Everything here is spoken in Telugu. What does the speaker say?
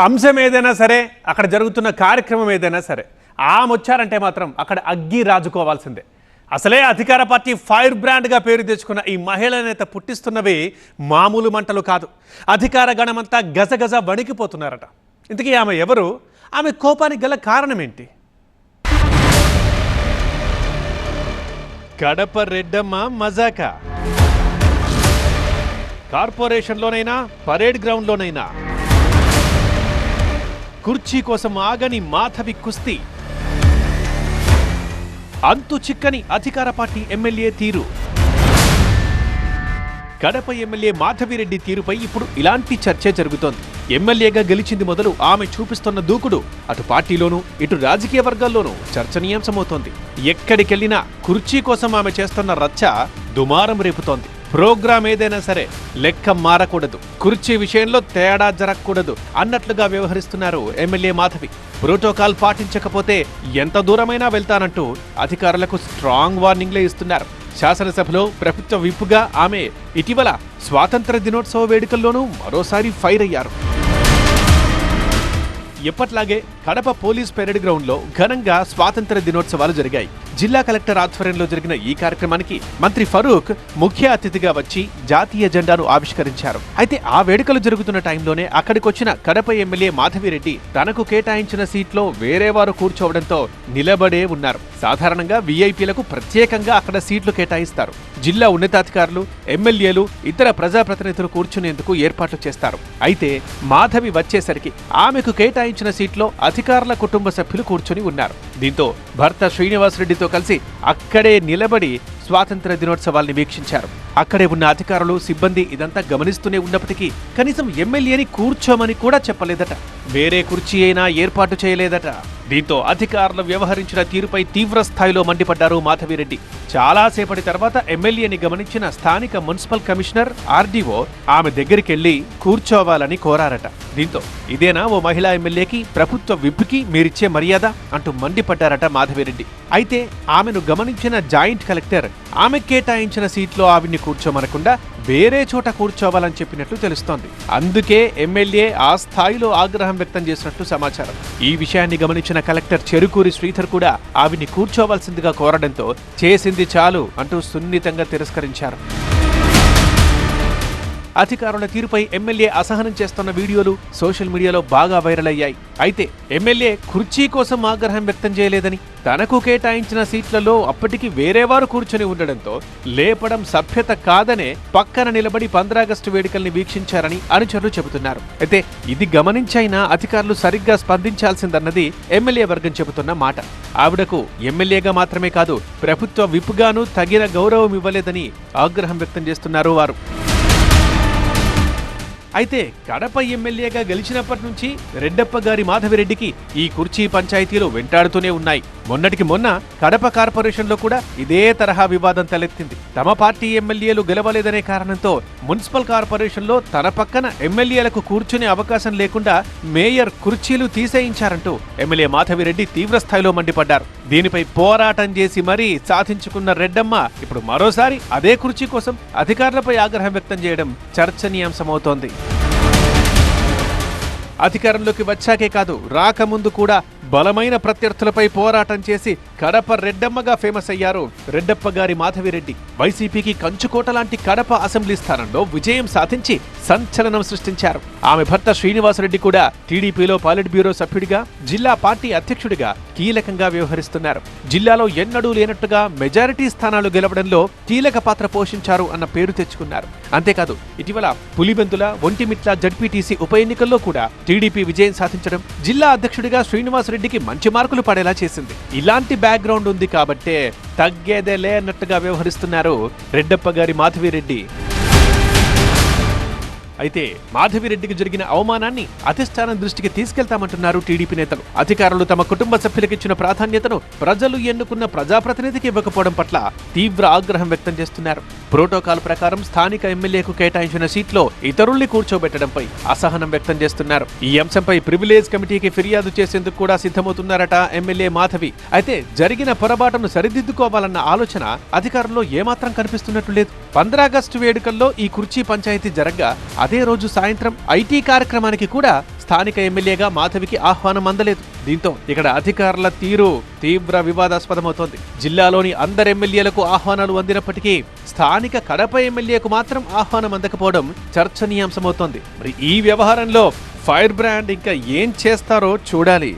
అంశం ఏదైనా సరే, అక్కడ జరుగుతున్న కార్యక్రమం ఏదైనా సరే, వచ్చారంటే మాత్రం అక్కడ అగ్గి రాజుకోవాల్సిందే. అసలే అధికార పార్టీ ఫైర్ బ్రాండ్గా పేరు తెచ్చుకున్న ఈ మహిళా నేత పుట్టిస్తున్నవి మామూలు మంటలు కాదు. అధికార గణమంతా గజగజ వణికిపోతున్నారట. ఇంతకీ ఆమె ఎవరు? ఆమె కోపానికి గల కారణం ఏంటి? కడప రెడ్డమ్మ మజాకా. కార్పొరేషన్లోనైనా పరేడ్ గ్రౌండ్లోనైనా కుర్చీ కోసం ఆగని మాధవి కుస్తీ. అంతు చిక్కని అధికార పార్టీ ఎమ్మెల్యే తీరు. కడప ఎమ్మెల్యే మాధవిరెడ్డి తీరుపై ఇప్పుడు ఇలాంటి చర్చ జరుగుతోంది. ఎమ్మెల్యేగా గెలిచింది మొదలు ఆమె చూపిస్తున్న దూకుడు అటు పార్టీలోనూ ఇటు రాజకీయ వర్గాల్లోనూ చర్చనీయాంశమవుతోంది. ఎక్కడికెళ్లినా కుర్చీ కోసం ఆమె చేస్తున్న రచ్చ దుమారం రేపుతోంది. ప్రోగ్రాం ఏదైనా సరే లెక్క మారకూడదు, కుర్చీ విషయంలో తేడా జరగకూడదు అన్నట్లుగా వ్యవహరిస్తున్నారు ఎమ్మెల్యే మాధవి. ప్రోటోకాల్ పాటించకపోతే ఎంత దూరమైనా వెళ్తానంటూ అధికారులకు స్ట్రాంగ్ వార్నింగ్లే ఇస్తున్నారు. శాసనసభలో ప్రభుత్వ విప్పుగా ఆమె ఇటీవల స్వాతంత్ర దినోత్సవ వేడుకల్లోనూ మరోసారి ఫైర్ అయ్యారు. ఎప్పట్లాగే కడప పోలీస్ పెరేడ్ గ్రౌండ్లో ఘనంగా స్వాతంత్ర దినోత్సవాలు జరిగాయి. జిల్లా కలెక్టర్ ఆధ్వర్యంలో జరిగిన ఈ కార్యక్రమానికి మంత్రి ఫరూక్ ముఖ్య అతిథిగా వచ్చి జాతీయ జెండాను ఆవిష్కరించారు. అయితే ఆ వేడుకలు జరుగుతున్న టైంలోనే అక్కడికొచ్చిన కడప ఎమ్మెల్యే మాధవిరెడ్డి తనకు కేటాయించిన సీట్లో వేరే వారు కూర్చోవడంతో నిలబడే ఉన్నారు. సాధారణంగా వీఐపీలకు ప్రత్యేకంగా అక్కడ సీట్లు కేటాయిస్తారు. జిల్లా ఉన్నతాధికారులు, ఎమ్మెల్యేలు, ఇతర ప్రజాప్రతినిధులు కూర్చునేందుకు ఏర్పాట్లు చేస్తారు. అయితే మాధవి వచ్చేసరికి ఆమెకు కేటాయించిన సీట్లో అధికారుల కుటుంబ సభ్యులు కూర్చుని ఉన్నారు. దీంతో భర్త శ్రీనివాసరెడ్డితో కలిసి అక్కడే నిలబడి స్వాతంత్ర దినోత్సవాల్ని వీక్షించారు. అక్కడే ఉన్న అధికారులు, సిబ్బంది ఇదంతా గమనిస్తూనే ఉన్నప్పటికీ కనీసం ఎమ్మెల్యేని కూర్చోమని కూడా చెప్పలేదట. వేరే కుర్చీ అయినా ఏర్పాటు చేయలేదట. దీంతో అధికారులు వ్యవహరించిన తీరుపై తీవ్ర స్థాయిలో మండిపడ్డారు మాధవిరెడ్డి. చాలాసేపటి తర్వాత ఎమ్మెల్యేని గమనించిన స్థానిక మున్సిపల్ కమిషనర్ ఆర్డీఓ ఆమె దగ్గరికెళ్లి కూర్చోవాలని కోరారట. దీంతో ఇదేనా ఓ మహిళా ఎమ్మెల్యేకి, ప్రభుత్వ విప్కి మీరిచ్చే మర్యాద అంటూ మండిపడ్డారట మాధవిరెడ్డి. అయితే ఆమెను గమనించిన జాయింట్ కలెక్టర్ ఆమె కేటాయించిన సీట్లో ఆవిడ్ని కూర్చోమనకుండా వేరే చోట కూర్చోవాలని చెప్పినట్లు తెలుస్తోంది. అందుకే ఎమ్మెల్యే ఆ స్థాయిలో ఆగ్రహం వ్యక్తం చేసినట్లు సమాచారం. ఈ విషయాన్ని గమనించిన కలెక్టర్ చెరుకూరి శ్రీధర్ కూడా ఆవిడ్ని కూర్చోవాల్సిందిగా కోరడంతో చేసింది చాలు అంటూ సున్నితంగా తిరస్కరించారు. అధికారుల తీరుపై ఎమ్మెల్యే అసహనం చేస్తున్న వీడియోలు సోషల్ మీడియాలో బాగా వైరల్ అయ్యాయి. అయితే ఎమ్మెల్యే కుర్చీ కోసం ఆగ్రహం వ్యక్తం చేయలేదని, తనకు కేటాయించిన సీట్లలో అప్పటికి వేరేవారు కూర్చొని ఉండడంతో లేపడం సభ్యత కాదనే పక్కన నిలబడి 15 ఆగస్టు వేడుకల్ని వీక్షించారని అనుచరులు చెబుతున్నారు. అయితే ఇది గమనించైనా అధికారులు సరిగ్గా స్పందించాల్సిందన్నది ఎమ్మెల్యే వర్గం చెబుతున్న మాట. ఆవిడకు ఎమ్మెల్యేగా మాత్రమే కాదు, ప్రభుత్వ విప్గాను తగిన గౌరవం ఇవ్వలేదని ఆగ్రహం వ్యక్తం చేస్తున్నారు వారు. అయితే కడప ఎమ్మెల్యేగా గెలిచినప్పటి నుంచి రెడ్డప్ప గారి మాధవిరెడ్డికి ఈ కుర్చీ పంచాయతీలు వెంటాడుతూనే ఉన్నాయి. మొన్నటికి మొన్న కడప కార్పొరేషన్లో కూడా ఇదే తరహా వివాదం తలెత్తింది. తమ పార్టీ ఎమ్మెల్యేలు గెలవలేదనే కారణంతో మున్సిపల్ కార్పొరేషన్లో తన పక్కన ఎమ్మెల్యేలకు కూర్చునే అవకాశం లేకుండా మేయర్ కుర్చీలు తీసేయించారంటూ ఎమ్మెల్యే మాధవిరెడ్డి తీవ్రస్థాయిలో మండిపడ్డారు. దీనిపై పోరాటం చేసి మరీ సాధించుకున్న రెడ్డమ్మ ఇప్పుడు మరోసారి అదే కుర్చీ కోసం అధికారులపై ఆగ్రహం వ్యక్తం చేయడం చర్చనీయాంశమవుతోంది. అధికారంలోకి వచ్చాకే కాదు, రాకముందు కూడా బలమైన ప్రత్యర్థులపై పోరాటం చేసి కడప రెడ్డమ్మగా ఫేమస్ అయ్యారు రెడ్డప్ప గారి మాధవిరెడ్డి. వైసీపీకి కంచుకోట లాంటి కడప అసెంబ్లీ స్థానంలో విజయం సాధించి సంచలనం సృష్టించారు. ఆమె భర్త శ్రీనివాసరెడ్డి కూడా టీడీపీలో పాలిట్ బ్యూరో సభ్యుడిగా, జిల్లా పార్టీ అధ్యక్షుడిగా కీలకంగా వ్యవహరిస్తున్నారు. జిల్లాలో ఎన్నడూ లేనట్టుగా మెజారిటీ స్థానాలు గెలవడంలో కీలక పాత్ర పోషించారు అన్న పేరు తెచ్చుకున్నారు. అంతేకాదు ఇటీవల పులిబెందుల, ఒంటిమిట్ల జడ్పీటీసీ ఉప ఎన్నికల్లో కూడా టీడీపీ విజయం సాధించడం జిల్లా అధ్యక్షుడిగా శ్రీనివాసరెడ్డికి మంచి మార్కులు పడేలా చేసింది. ఇలాంటి బ్యాక్గ్రౌండ్ ఉంది కాబట్టే తగ్గేదేలే అన్నట్టుగా వ్యవహరిస్తున్నారు రెడ్డప్ప గారి మాధవిరెడ్డి. అయితే మాధవిరెడ్డికి జరిగిన అవమానాన్ని అధిష్టానం దృష్టికి తీసుకెళ్తామంటున్నారు టీడీపీ నేతలు. అధికారులు తమ కుటుంబ సభ్యులకిచ్చిన ప్రాధాన్యతను ప్రజలు ఎన్నుకున్న ప్రజాప్రతినిధికి ఇవ్వకపోవడం పట్ల తీవ్ర ఆగ్రహం వ్యక్తం చేస్తున్నారు. ప్రోటోకాల్ ప్రకారం స్థానిక ఎమ్మెల్యేకు కేటాయించిన సీట్లో ఇతరుల్ని కూర్చోబెట్టడంపై అసహనం వ్యక్తం చేస్తున్నారు. ఈ అంశంపై ప్రివిలేజ్ కమిటీకి ఫిర్యాదు చేసేందుకు కూడా సిద్ధమవుతున్నారట ఎమ్మెల్యే మాధవి. అయితే జరిగిన పొరపాటును సరిదిద్దుకోవాలన్న ఆలోచన అధికారుల్లో ఏమాత్రం కనిపిస్తున్నట్లు లేదు. 15 వేడుకల్లో ఈ కుర్చీ పంచాయతీ జరగ్గా అదే రోజు సాయంత్రం ఐటీ కార్యక్రమానికి కూడా స్థానిక ఎమ్మెల్యేగా మాధవికి ఆహ్వానం అందలేదు. దీంతో ఇక్కడ అధికారుల తీరు తీవ్ర వివాదాస్పదమవుతోంది. జిల్లాలోని అందరు ఎమ్మెల్యేలకు ఆహ్వానాలు అందినప్పటికీ స్థానిక కడప ఎమ్మెల్యేకు మాత్రం ఆహ్వానం అందకపోవడం చర్చనీయాంశమవుతోంది. మరి ఈ వ్యవహారంలో ఫైర్ బ్రాండ్ ఇంకా ఏం చేస్తారో చూడాలి.